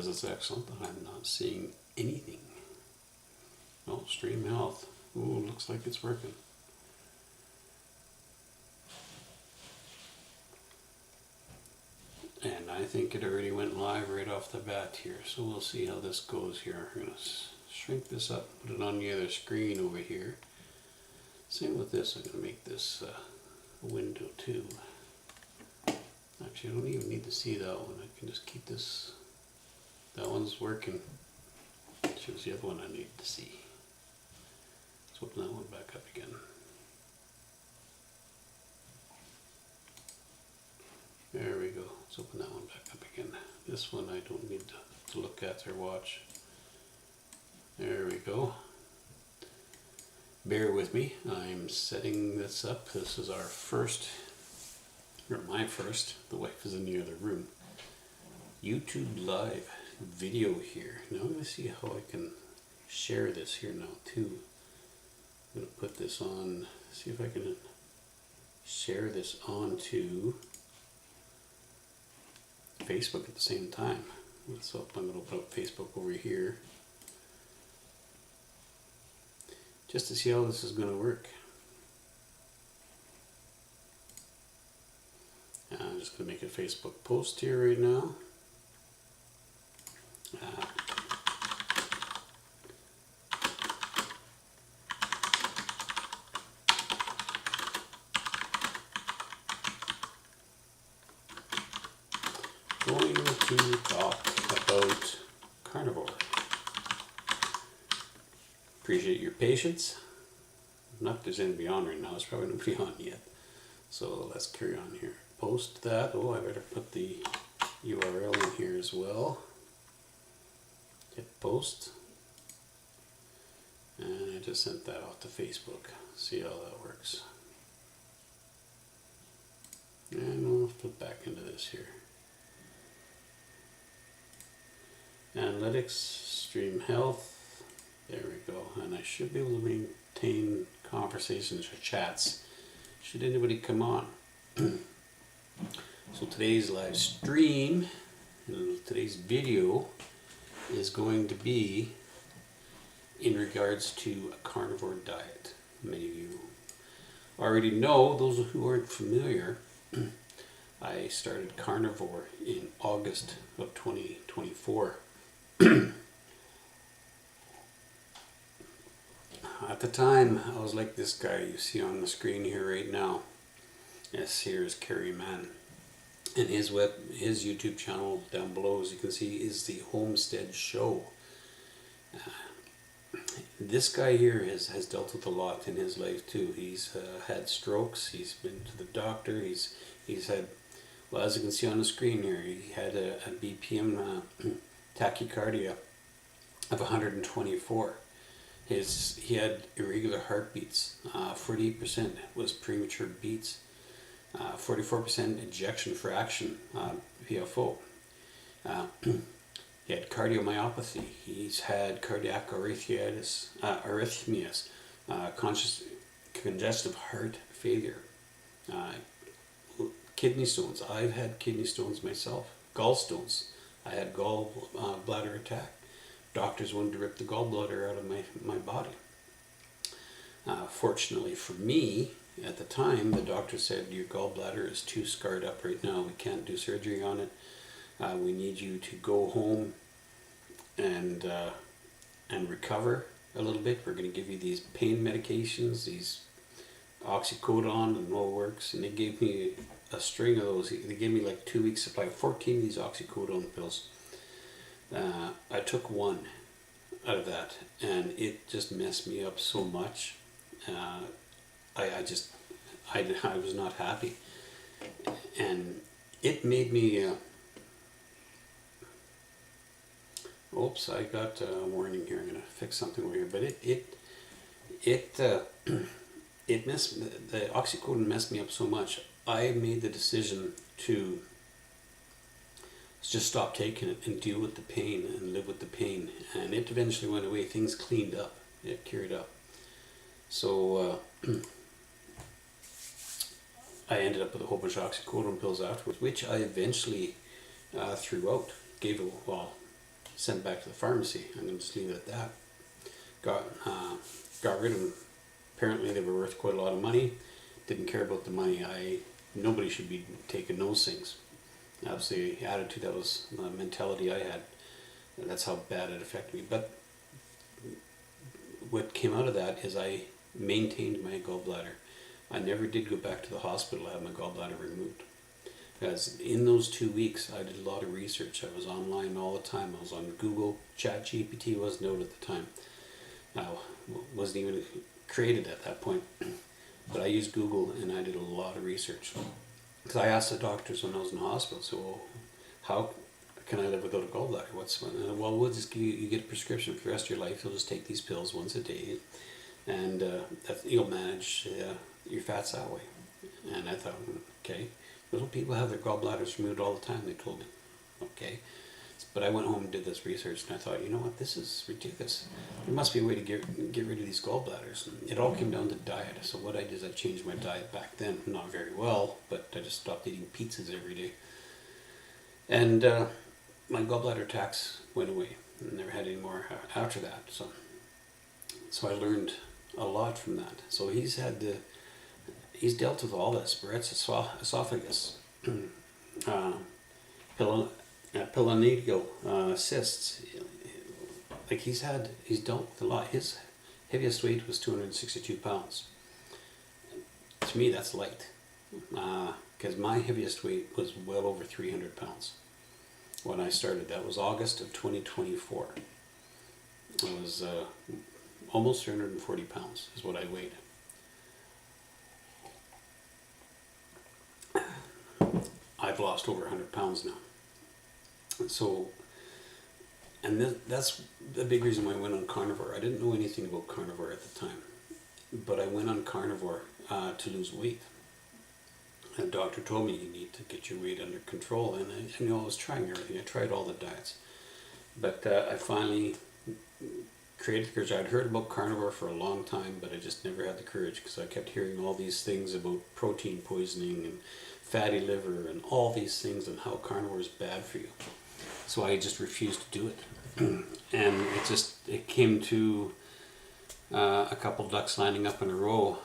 says it's excellent, but I'm not seeing anything. Oh, stream health. Ooh, looks like it's working. And I think it already went live right off the bat here, so we'll see how this goes here. We're going to shrink this up, put it on the other screen over here. Same with this, I'm going to make this a window too. Actually, I don't even need to see that one, I can just keep this. That one's working. Shows the other one I need to see. Let's open that one back up again. There we go. Let's open that one back up again. This one I don't need to look at or watch. There we go. Bear with me. I'm setting this up. This is our first, or my first, the wife is in the other room, YouTube live video here. Now I'm going to see how I can share this here now too. I'm going to put this on, see if I can share this onto Facebook at the same time. So I'm going to open up Facebook over here just to see how this is going to work. I'm just going to make a Facebook post here right now. Going to talk about carnivore. Appreciate your patience. Not that there's anybody on right now, it's probably nobody on yet. So let's carry on here. Post that. Oh, I better put the URL in here as well. Hit post. And I just sent that off to Facebook. See how that works. And we'll put back into this here. Analytics, stream health. There we go. And I should be able to maintain conversations or chats should anybody come on. So today's live stream, today's video is going to be in regards to a carnivore diet. Many of you already know, those who aren't familiar, I started carnivore in August of 2024. At the time, I was like this guy you see on the screen here right now. Yes, here is Kerry Mann. And his YouTube channel down below, as you can see, is the HomeSteadHow. This guy here has dealt with a lot in his life too. He's had strokes, he's been to the doctor, he's had, well, as you can see on the screen here, he had a BPM tachycardia of 124. He had irregular heartbeats. 48% was premature beats. 44% ejection fraction, VFO. He had cardiomyopathy. He's had cardiac arrhythmias, congestive heart failure, kidney stones. I've had kidney stones myself. Gallstones. I had gallbladder attack. Doctors wanted to rip the gallbladder out of my body. Fortunately for me, at the time, the doctor said, your gallbladder is too scarred up right now. We can't do surgery on it. We need you to go home and recover a little bit. We're going to give you these pain medications, these oxycodone and all works. And they gave me a string of those. They gave me like 2 weeks supply, 14 of these oxycodone pills. I took one out of that, and it just messed me up so much. I was not happy, and it made me. Oops! I got a warning here. I'm gonna fix something over here, but it messed. The oxycodone messed me up so much. I made the decision to just stop taking it and deal with the pain and live with the pain. And it eventually went away. Things cleaned up. It cured up. So I ended up with a whole bunch of oxycodone pills afterwards, which I eventually threw out. sent back to the pharmacy. I'm going to just leave it at that. Got rid of them. Apparently they were worth quite a lot of money. Didn't care about the money. Nobody should be taking those things. That was the attitude, that was the mentality I had. That's how bad it affected me. But what came out of that is I maintained my gallbladder. I never did go back to the hospital to have my gallbladder removed. Because in those 2 weeks, I did a lot of research. I was online all the time. I was on Google. ChatGPT wasn't out at the time. Wasn't even created at that point. But I used Google and I did a lot of research. Because I asked the doctors when I was in the hospital, so well, how can I live without a gallbladder? Well, we'll just give you get a prescription for the rest of your life. You'll just take these pills once a day, and you'll manage your fats that way. And I thought, okay, little people have their gallbladders removed all the time, they told me. Okay. But I went home and did this research, and I thought, you know what, this is ridiculous. There must be a way to get rid of these gallbladders. And it all came down to diet. So what I did is I changed my diet back then. Not very well, but I just stopped eating pizzas every day. And my gallbladder attacks went away. I never had any more after that. So I learned a lot from that. So he's dealt with all this: Barrett's esophagus, pilonidal cysts. Like he's dealt with a lot. His heaviest weight was 262 pounds. To me, that's light, because my heaviest weight was well over 300 pounds when I started. That was August of 2024. I was almost 340 pounds is what I weighed. I've lost over 100 pounds now. So, and that's the big reason why I went on carnivore. I didn't know anything about carnivore at the time, but I went on carnivore to lose weight. And the doctor told me you need to get your weight under control, and I was trying everything. I tried all the diets, but I finally created the courage. I'd heard about carnivore for a long time, but I just never had the courage because I kept hearing all these things about protein poisoning and fatty liver and all these things and how carnivore is bad for you. So I just refused to do it. And it came to a couple ducks lining up in a row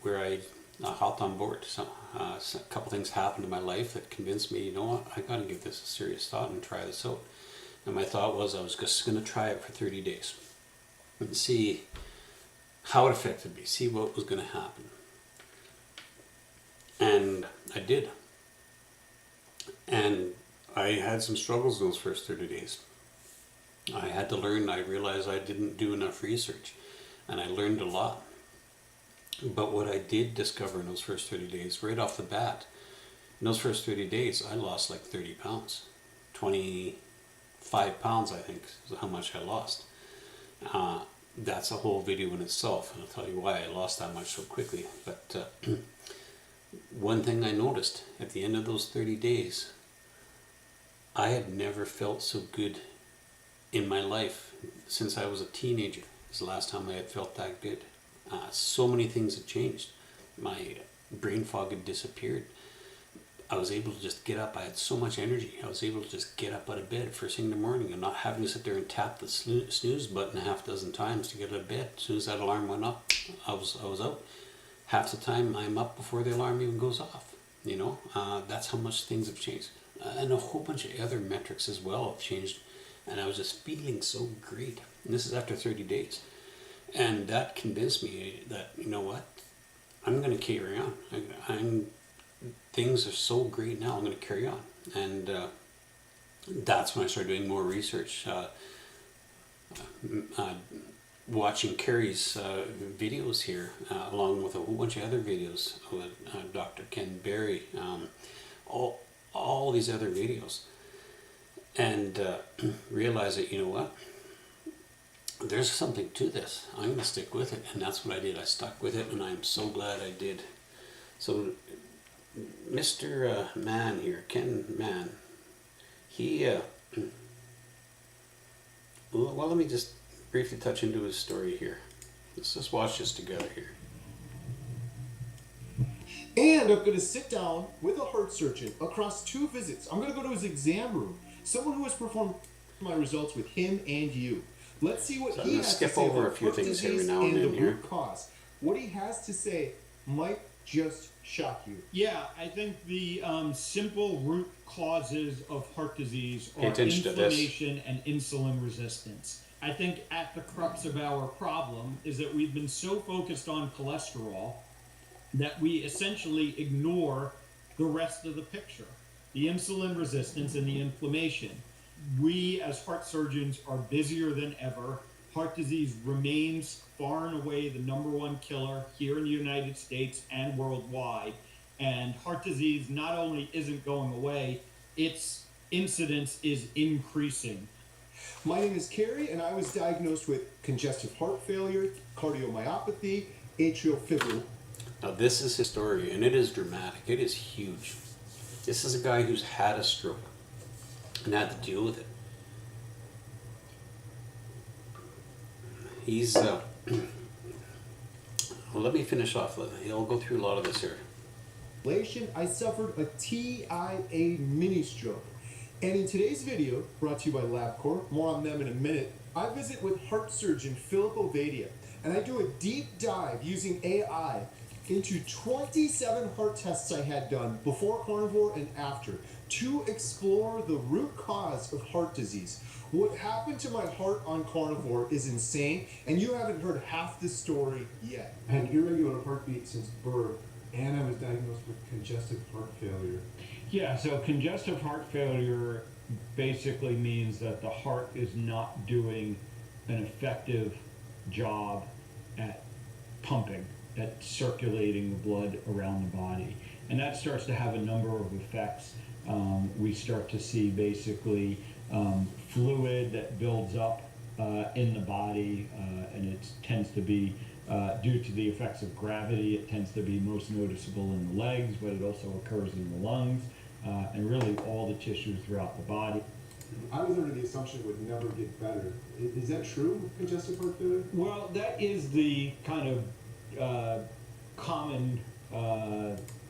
where I hopped on board. So a couple things happened in my life that convinced me, you know what, I gotta give this a serious thought and try this out. And my thought was I was just gonna try it for 30 days and see how it affected me, see what was gonna happen. And I did. And I had some struggles those first 30 days. I had to learn. I realized I didn't do enough research, and I learned a lot. But what I did discover in those first 30 days, right off the bat, in those first 30 days, I lost like 30 pounds. 25 pounds, I think, is how much I lost. That's a whole video in itself, and I'll tell you why I lost that much so quickly. But one thing I noticed at the end of those 30 days, I had never felt so good in my life since I was a teenager. It was the last time I had felt that good. So many things had changed. My brain fog had disappeared. I was able to just get up. I had so much energy. I was able to just get up out of bed first thing in the morning and not having to sit there and tap the snooze button a half dozen times to get out of bed. As soon as that alarm went up, I was out. Half the time I'm up before the alarm even goes off. That's how much things have changed. And a whole bunch of other metrics as well have changed. And I was just feeling so great. And this is after 30 days. And that convinced me that, you know what, I'm going to carry on. Things are so great now, I'm going to carry on. And that's when I started doing more research. Watching Kerry's videos here, along with a whole bunch of other videos with Dr. Ken Berry, all these other videos. And realize that, you know what, there's something to this. I'm going to stick with it. And that's what I did. I stuck with it, and I'm so glad I did. So Mr. Mann here, Ken Mann, he, well, let me just briefly touch into his story here. Let's just watch this together here. And I'm going to sit down with a heart surgeon across 2 visits. I'm going to go to his exam room. Someone who has performed... my results with him and you. Let's see what So he I'm gonna has to skip say over about a few heart things every disease now and and the then here. root cause. What he has to say might just shock you. Yeah, I think the simple root causes of heart disease Pay are attention to this. inflammation and insulin resistance. I think at the crux of our problem is that we've been so focused on cholesterol that we essentially ignore the rest of the picture, the insulin resistance and the inflammation. We as heart surgeons are busier than ever. Heart disease remains far and away the #1 killer here in the United States and worldwide. And heart disease not only isn't going away, its incidence is increasing. My name is Kerry, and I was diagnosed with congestive heart failure, cardiomyopathy, atrial fibrillation. Now this is his story, and it is dramatic. It is huge. This is a guy who's had a stroke and had to deal with it. He's well, let me finish off. He'll go through a lot of this here. I suffered a TIA mini stroke. And in today's video, brought to you by LabCorp, more on them in a minute, I visit with heart surgeon Philip Ovadia, and I do a deep dive using AI into 27 heart tests I had done before carnivore and after to explore the root cause of heart disease. What happened to my heart on carnivore is insane, and you haven't heard half the story yet. I had irregular heartbeat since birth, and I was diagnosed with congestive heart failure. Yeah, so congestive heart failure basically means that the heart is not doing an effective job at pumping, at circulating the blood around the body. And that starts to have a number of effects. We start to see basically fluid that builds up in the body, and it tends to be due to the effects of gravity. It tends to be most noticeable in the legs, but it also occurs in the lungs, and really all the tissues throughout the body. I was under the assumption it would never get better. Is that true, congestive heart failure? Well, that is the kind of common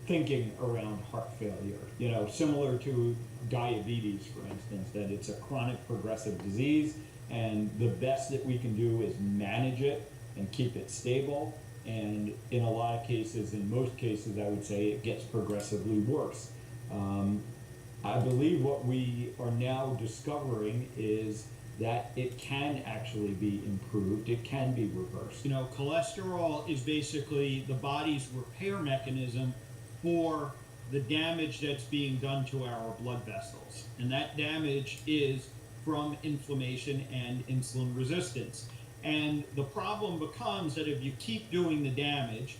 thinking around heart failure. You know, similar to diabetes, for instance, that it's a chronic progressive disease, and the best that we can do is manage it and keep it stable. And in a lot of cases, in most cases, I would say it gets progressively worse. I believe what we are now discovering is that it can actually be improved, it can be reversed. You know, cholesterol is basically the body's repair mechanism for the damage that's being done to our blood vessels. And that damage is from inflammation and insulin resistance. And the problem becomes that if you keep doing the damage,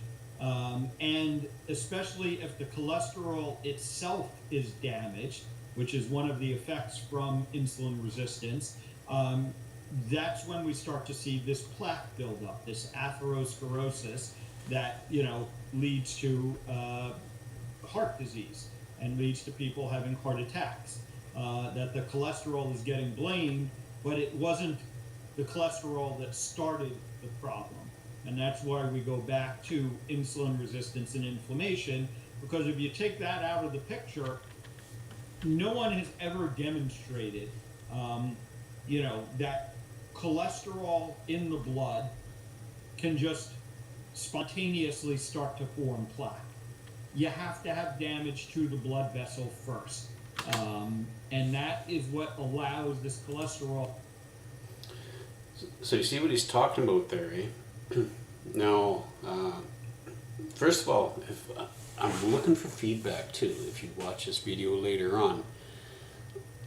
and especially if the cholesterol itself is damaged, which is one of the effects from insulin resistance, that's when we start to see this plaque buildup, this atherosclerosis that, you know, leads to heart disease and leads to people having heart attacks. That the cholesterol is getting blamed, but it wasn't the cholesterol that started the problem. And that's why we go back to insulin resistance and inflammation, because if you take that out of the picture, no one has ever demonstrated, you know, that cholesterol in the blood can just spontaneously start to form plaque. You have to have damage to the blood vessel first. And that is what allows this cholesterol. So you see what he's talking about there, eh? Now, first of all, if I'm looking for feedback too, if you watch this video later on,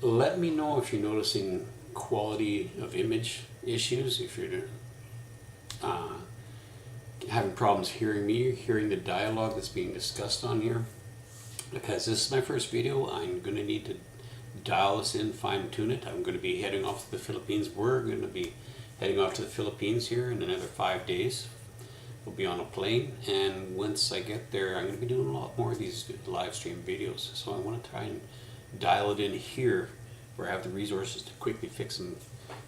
let me know if you're noticing quality of image issues, if you're having problems hearing me, hearing the dialogue that's being discussed on here. Because this is my first video, I'm going to need to dial this in, fine tune it. I'm going to be heading off to the Philippines. We're going to be heading off to the Philippines here in another 5 days. We'll be on a plane, and once I get there, I'm going to be doing a lot more of these live stream videos. So I want to try and dial it in here, where I have the resources to quickly fix them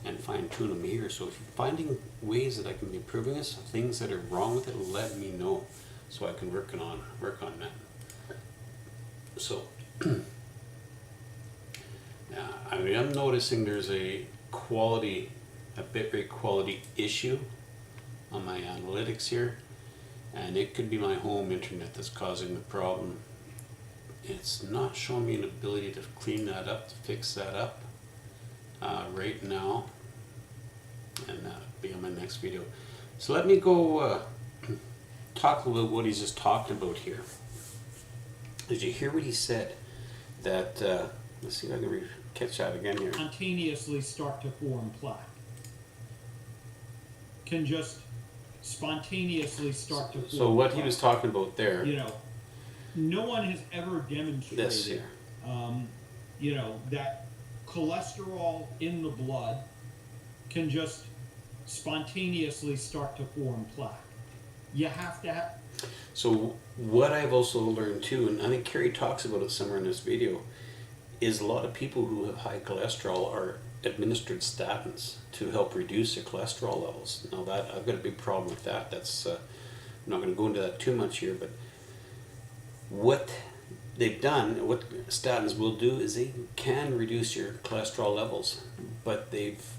and fine tune them here. So if you're finding ways that I can be improving this, things that are wrong with it, let me know so I can work on that. So I mean, I'm noticing there's a bitrate quality issue on my analytics here, and it could be my home internet that's causing the problem. It's not showing me an ability to clean that up, to fix that up right now, and that'll be on my next video. So let me go talk a little what he's just talked about here. Did you hear what he said? That, let's see if I can catch that again here. Spontaneously start to form plaque. Can just spontaneously start to form So what plaque. he was talking about there, You know, no one has ever demonstrated, this here. You know, that cholesterol in the blood can just spontaneously start to form plaque. You have to have. So what I've also learned too, and I think Kerry talks about it somewhere in this video, is a lot of people who have high cholesterol are administered statins to help reduce their cholesterol levels. Now that I've got a big problem with that. That's I'm not going to go into that too much here, but what they've done, what statins will do, is they can reduce your cholesterol levels, but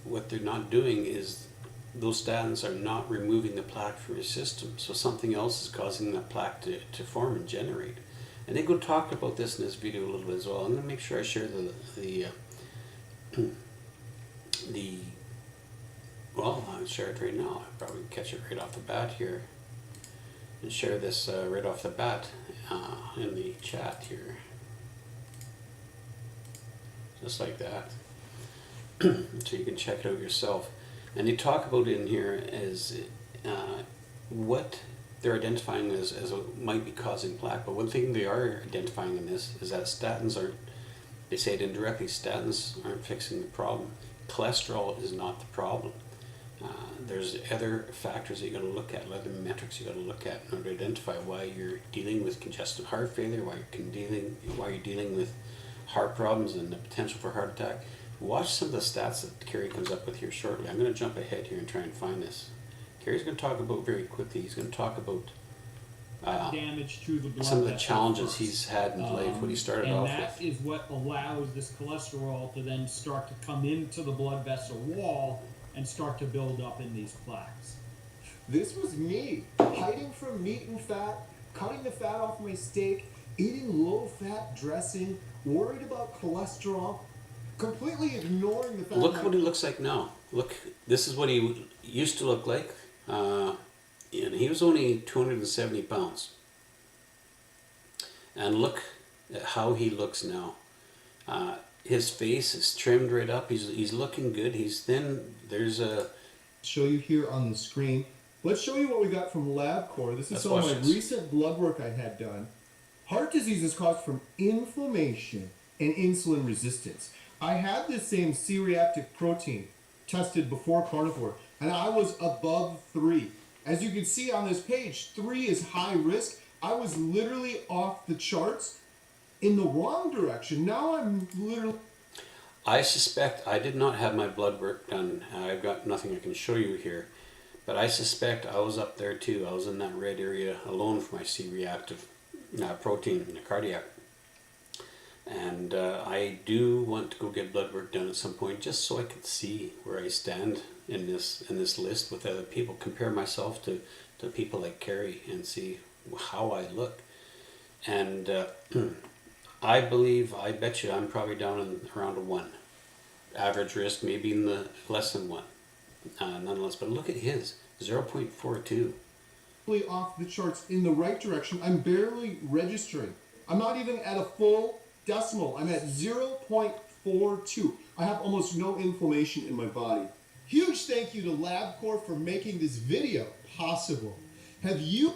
what they're not doing is those statins are not removing the plaque from your system. So something else is causing that plaque to form and generate. And they go talk about this in this video a little bit as well. I'm going to make sure I share well, I'll share it right now. I'll probably catch it right off the bat here and share this right off the bat in the chat here. Just like that. So you can check it out yourself. And they talk about it in here as what they're identifying as might be causing plaque. But one thing they are identifying in this is that statins aren't, they say it indirectly, statins aren't fixing the problem. Cholesterol is not the problem. There's other factors that you got to look at, other metrics you got to look at in order to identify why you're dealing with congestive heart failure, why you're dealing with heart problems and the potential for heart attack. Watch some of the stats that Kerry comes up with here shortly. I'm going to jump ahead here and try and find this. Kerry's going to talk about very quickly. He's going to talk about damage to the blood some of the vessels challenges first. he's had in life, what he started off And that with. is what allows this cholesterol to then start to come into the blood vessel wall and start to build up in these plaques. This was me, hiding from meat and fat, cutting the fat off my steak, eating low-fat dressing, worried about cholesterol, completely ignoring the fact Look that what he looks like now. Look, this is what he used to look like. And he was only 270 pounds. And look at how he looks now. His face is trimmed right up. He's looking good. He's thin. There's a... show you here on the screen. Let's show you what we got from LabCorp. This is Let's some of watch my this. recent blood work I had done. Heart disease is caused from inflammation and insulin resistance. I had this same C-reactive protein tested before carnivore, and I was above 3. As you can see on this page, 3 is high risk. I was literally off the charts in the wrong direction. Now I'm literally... I suspect, I did not have my blood work done. I've got nothing I can show you here. But I suspect I was up there too. I was in that red area alone for my C-reactive protein in the cardiac. And I do want to go get blood work done at some point, just so I could see where I stand in this list with other people, compare myself to people like Kerry and see how I look. And I bet you I'm probably down in around a 1. Average risk, maybe in the less than 1. Nonetheless, but look at his, 0.42. off the charts in the right direction. I'm barely registering. I'm not even at a full decimal. I'm at 0.42. I have almost no inflammation in my body. Huge thank you to LabCorp for making this video possible. Have you...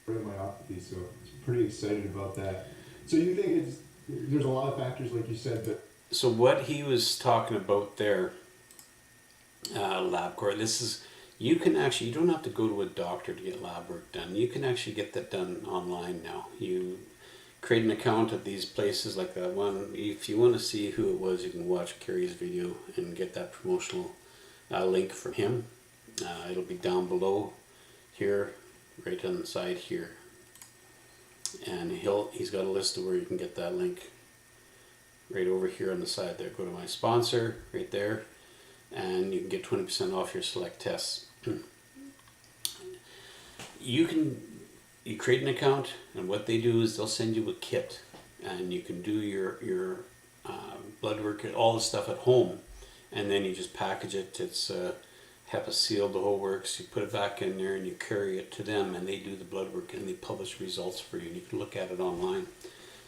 myopathy, so pretty excited about that. So you think there's a lot of factors, like you said, but... So what he was talking about there, LabCorp, this is, you don't have to go to a doctor to get lab work done. You can actually get that done online now. You create an account at these places like that one. If you want to see who it was, you can watch Kerry's video and get that promotional link from him. It'll be down below here, right on the side here. And he's got a list of where you can get that link. right over here on the side there. Go to my sponsor right there, and you can get 20% off your select tests. You create an account, and what they do is they'll send you a kit, and you can do your blood work, all the stuff at home, and then you just package it. It's HEPA sealed, the whole works. You put it back in there and you carry it to them, and they do the blood work and they publish results for you, and you can look at it online.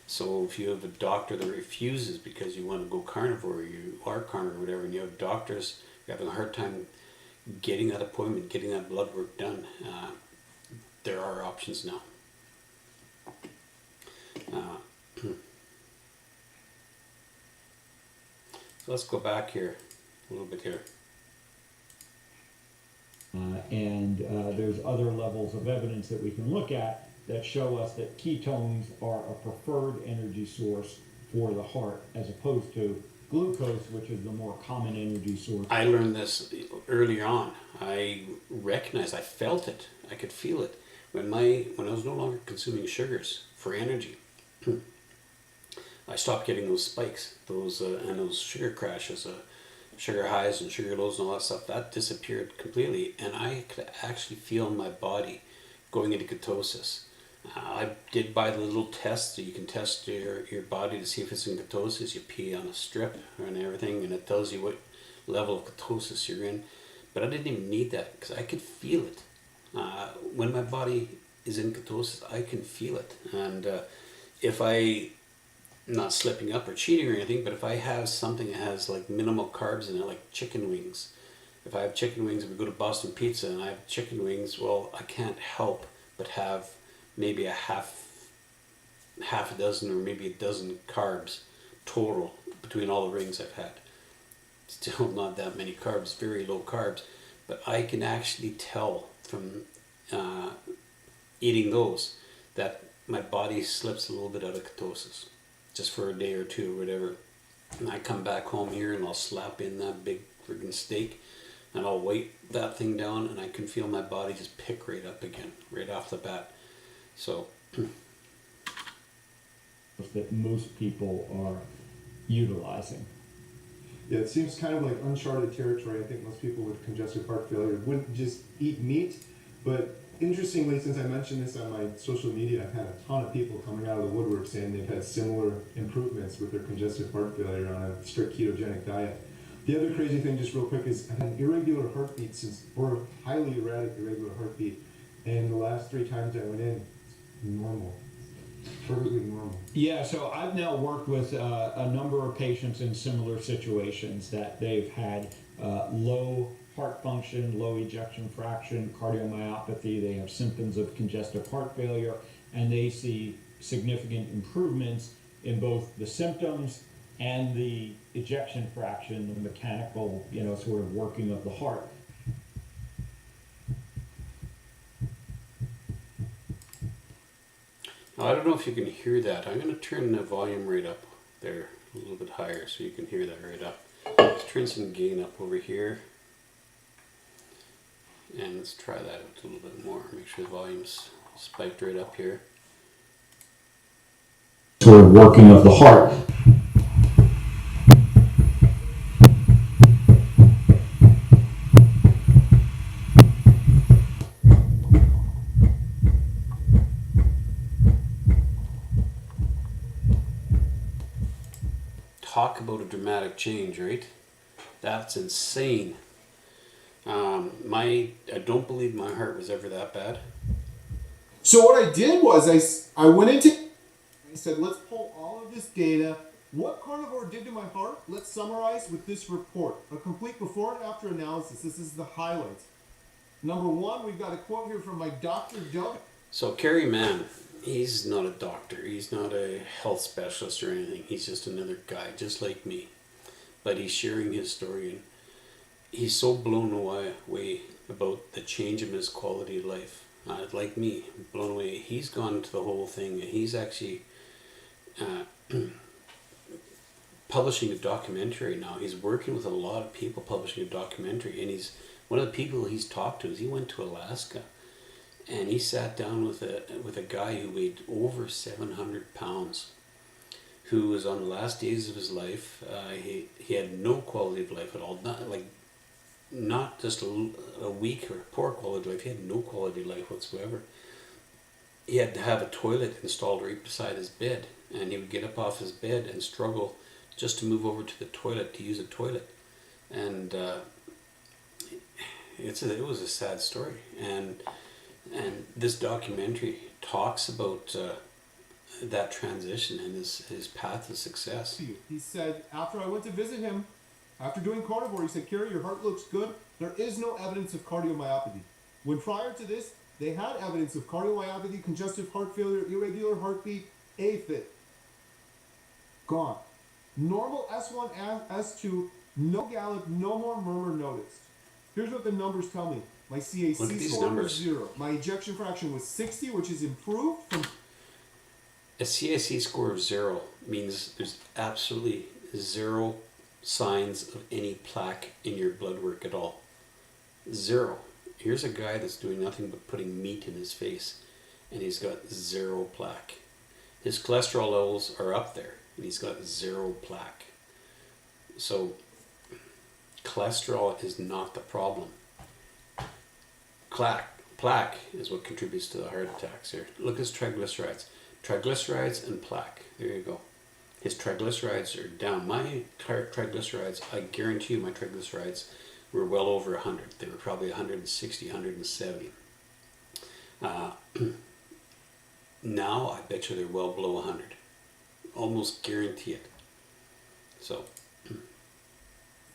So if you have a doctor that refuses because you want to go carnivore, you are carnivore, whatever, and you have doctors you're having a hard time getting that appointment, getting that blood work done, there are options now. So let's go back here a little bit here. And there's other levels of evidence that we can look at that show us that ketones are a preferred energy source for the heart as opposed to glucose, which is the more common energy source. I learned this early on. I recognized, I felt it, I could feel it when I was no longer consuming sugars for energy. I stopped getting those spikes, and those sugar crashes, sugar highs and sugar lows and all that stuff. That disappeared completely, and I could actually feel my body going into ketosis. I did buy the little test that you can test your body to see if it's in ketosis. You pee on a strip and everything, and it tells you what level of ketosis you're in. But I didn't even need that because I could feel it. When my body is in ketosis, I can feel it. And if I'm not slipping up or cheating or anything, but if I have something that has like minimal carbs in it, like chicken wings, if I have chicken wings, if we go to Boston Pizza and I have chicken wings, well, I can't help but have maybe a half a dozen or maybe a dozen carbs total between all the rings I've had. Still not that many carbs, very low carbs, but I can actually tell from eating those that my body slips a little bit out of ketosis just for a day or two or whatever. And I come back home here and I'll slap in that big friggin' steak and I'll weight that thing down and I can feel my body just pick right up again, right off the bat. So that most people are utilizing. Yeah, it seems kind of like uncharted territory. I think most people with congestive heart failure wouldn't just eat meat. But interestingly, since I mentioned this on my social media, I've had a ton of people coming out of the woodwork saying they've had similar improvements with their congestive heart failure on a strict ketogenic diet. The other crazy thing, just real quick, is I've had an irregular heartbeat or highly erratic irregular heartbeat. And the last 3 times I went in, normal. Perfectly normal. Yeah, so I've now worked with a number of patients in similar situations that they've had low heart function, low ejection fraction, cardiomyopathy. They have symptoms of congestive heart failure, and they see significant improvements in both the symptoms and the ejection fraction, the mechanical, sort of working of the heart. I don't know if you can hear that. I'm going to turn the volume right up there a little bit higher so you can hear that right up. Let's turn some gain up over here. And let's try that out a little bit more. Make sure the volume's spiked right up here. Sort of working of the heart. Talk about a dramatic change, right? That's insane. I don't believe my heart was ever that bad. So what I did was I went into, I said, let's pull all of this data. What carnivore did to my heart? Let's summarize with this report. A complete before and after analysis. This is the highlights. Number 1, we've got a quote here from my Dr. Doug. So Kerry Mann, he's not a doctor. He's not a health specialist or anything. He's just another guy, just like me. But he's sharing his story, and he's so blown away about the change in his quality of life. Like me, blown away. He's gone into the whole thing, and he's actually publishing a documentary now. He's working with a lot of people publishing a documentary, and one of the people he's talked to is he went to Alaska, and he sat down with a guy who weighed over 700 pounds, who was on the last days of his life. He had no quality of life at all. Not just a weak or poor quality of life. He had no quality of life whatsoever. He had to have a toilet installed right beside his bed, and he would get up off his bed and struggle just to move over to the toilet to use a toilet. And it was a sad story. And this documentary talks about that transition and his path to success. He said, after I went to visit him, after doing carnivore, he said, Kerry, your heart looks good. There is no evidence of cardiomyopathy. When prior to this, they had evidence of cardiomyopathy, congestive heart failure, irregular heartbeat, AFib. Gone. Normal S1, S2, no gallop, no more murmur noticed. Here's what the numbers tell me. My CAC Look at these score numbers. was 0. My ejection fraction was 60, which is improved from... A CAC score of 0 means there's absolutely 0 signs of any plaque in your blood work at all. 0. Here's a guy that's doing nothing but putting meat in his face, and he's got 0 plaque. His cholesterol levels are up there, and he's got 0 plaque. So cholesterol is not the problem. Plaque is what contributes to the heart attacks here. Look at his triglycerides. Triglycerides and plaque. There you go. His triglycerides are down. My triglycerides, I guarantee you my triglycerides were well over 100. They were probably 160, 170. Now I bet you they're well below 100. Almost guarantee it. So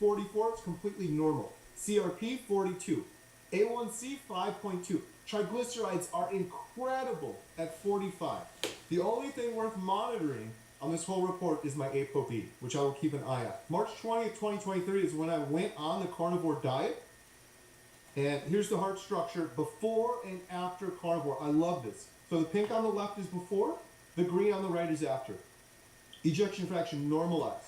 44, it's completely normal. CRP, 42. A1C, 5.2. Triglycerides are incredible at 45. The only thing worth monitoring on this whole report is my ApoB, which I will keep an eye on. March 20th, 2023 is when I went on the carnivore diet. And here's the heart structure before and after carnivore. I love this. So the pink on the left is before, the green on the right is after. Ejection fraction normalized.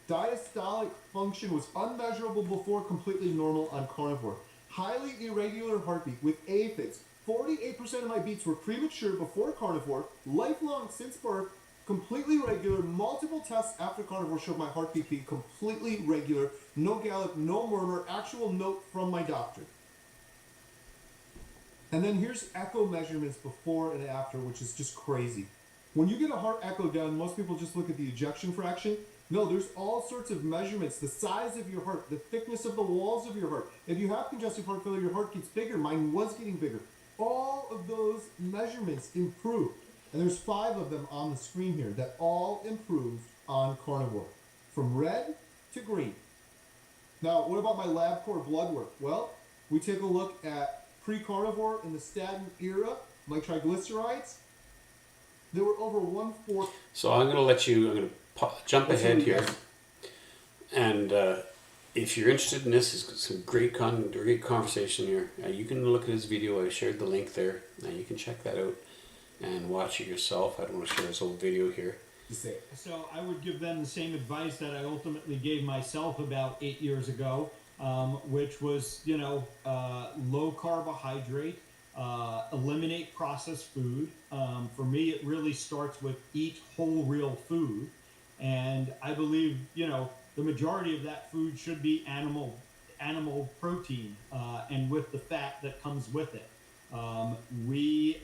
Diastolic function was unmeasurable before, completely normal on carnivore. Highly irregular heartbeat with aphids. 48% of my beats were premature before carnivore, lifelong since birth, completely regular. Multiple tests after carnivore showed my heartbeat being completely regular, no gallop, no murmur, actual note from my doctor. And then here's echo measurements before and after, which is just crazy. When you get a heart echo done, most people just look at the ejection fraction. No, there's all sorts of measurements. The size of your heart, the thickness of the walls of your heart. If you have congestive heart failure, your heart gets bigger. Mine was getting bigger. All of those measurements improved. And there's 5 of them on the screen here that all improved on carnivore. From red to green. Now, what about my LabCorp blood work? Well, we take a look at pre-carnivore in the statin era. My triglycerides, they were over 1/4. So I'm going to let you, I'm going to jump ahead here. And if you're interested in this, it's some great conversation here. You can look at his video. I shared the link there. You can check that out and watch it yourself. I don't want to share this whole video here. So I would give them the same advice that I ultimately gave myself about 8 years ago, which was, low carbohydrate, eliminate processed food. For me, it really starts with eat whole real food. And I believe, the majority of that food should be animal protein, and with the fat that comes with it. We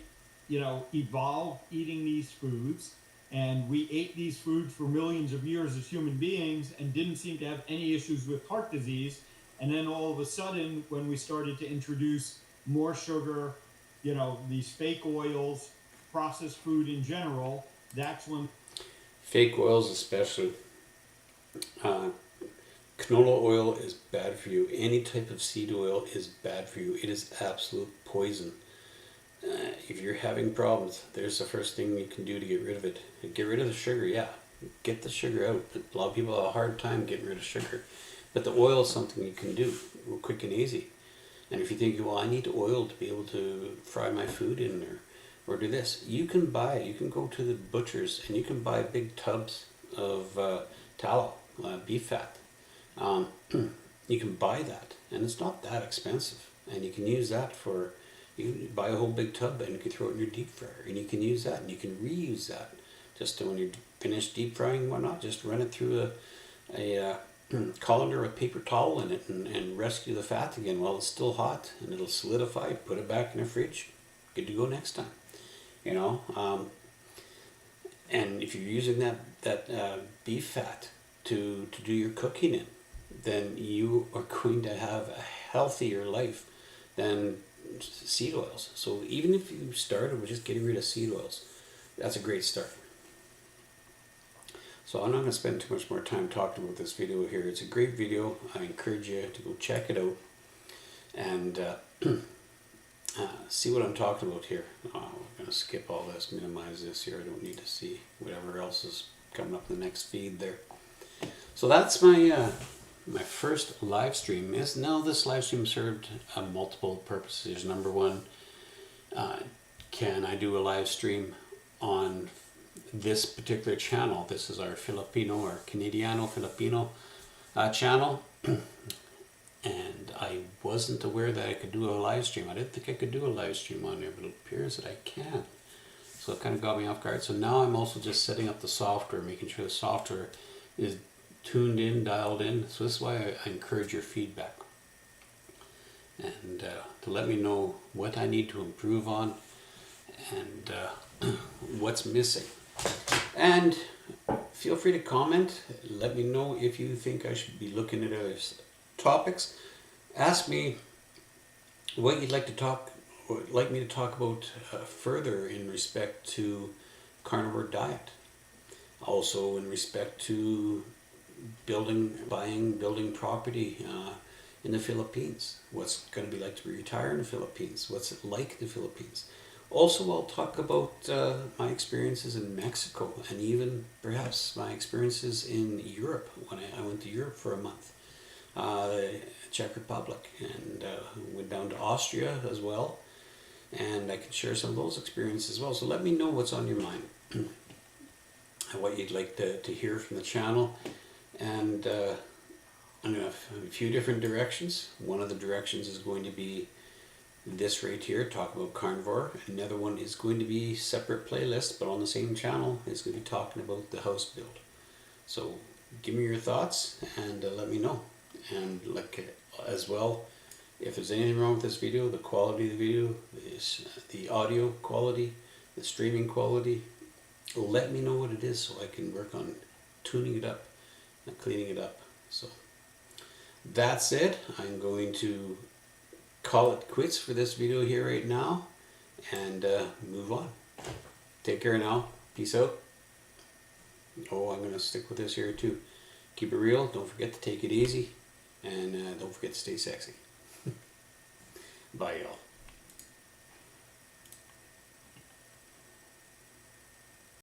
evolved eating these foods, and we ate these foods for millions of years as human beings and didn't seem to have any issues with heart disease. And then all of a sudden, when we started to introduce more sugar, these fake oils, processed food in general, that's when... Fake oils especially. Canola oil is bad for you. Any type of seed oil is bad for you. It is absolute poison. If you're having problems, there's the first thing you can do to get rid of it. Get rid of the sugar, yeah. Get the sugar out. A lot of people have a hard time getting rid of sugar. But the oil is something you can do real quick and easy. And if you think, well, I need oil to be able to fry my food in or do this, you can go to the butchers and you can buy big tubs of tallow, beef fat. You can buy that, and it's not that expensive. And you can use that you can buy a whole big tub and you can throw it in your deep fryer, and you can use that and you can reuse that. Just when you finish deep frying and whatnot, just run it through a colander with paper towel in it and rescue the fat again while it's still hot, and it'll solidify. Put it back in the fridge, good to go next time. You know, and if you're using that beef fat to do your cooking in, then you are going to have a healthier life than seed oils. So even if you started with just getting rid of seed oils, that's a great start. So I'm not going to spend too much more time talking about this video here. It's a great video. I encourage you to go check it out and see what I'm talking about here. I'm going to skip all this, minimize this here. I don't need to see whatever else is coming up in the next feed there. So that's my my first live stream. Now this live stream served multiple purposes. Number one, can I do a live stream on this particular channel? This is our Filipino or CanadianoFilipina channel. And I wasn't aware that I could do a live stream. I didn't think I could do a live stream on there, but it appears that I can. So it kind of got me off guard. So now I'm also just setting up the software, making sure the software is tuned in, dialed in. So this is why I encourage your feedback. And to let me know what I need to improve on and what's missing. And feel free to comment. Let me know if you think I should be looking at other topics. Ask me what you'd like me to talk about further in respect to carnivore diet. Also in respect to building property in the Philippines. What's going to be like to retire in the Philippines? What's it like in the Philippines? Also, I'll talk about my experiences in Mexico and even perhaps my experiences in Europe when I went to Europe for a month. Czech Republic, and went down to Austria as well, and I can share some of those experiences as well. So let me know what's on your mind and what you'd like to hear from the channel. And I'm going to have a few different directions. One of the directions is going to be this right here, talk about carnivore. Another one is going to be separate playlist, but on the same channel is going to be talking about the house build. So give me your thoughts and let me know. And like as well, if there's anything wrong with this video, the quality of the video, the audio quality, the streaming quality, let me know what it is so I can work on tuning it up and cleaning it up. So that's it. I'm going to call it quits for this video here right now and move on. Take care now. Peace out. Oh, I'm going to stick with this here too. Keep it real. Don't forget to take it easy. And don't forget to stay sexy. Bye, y'all.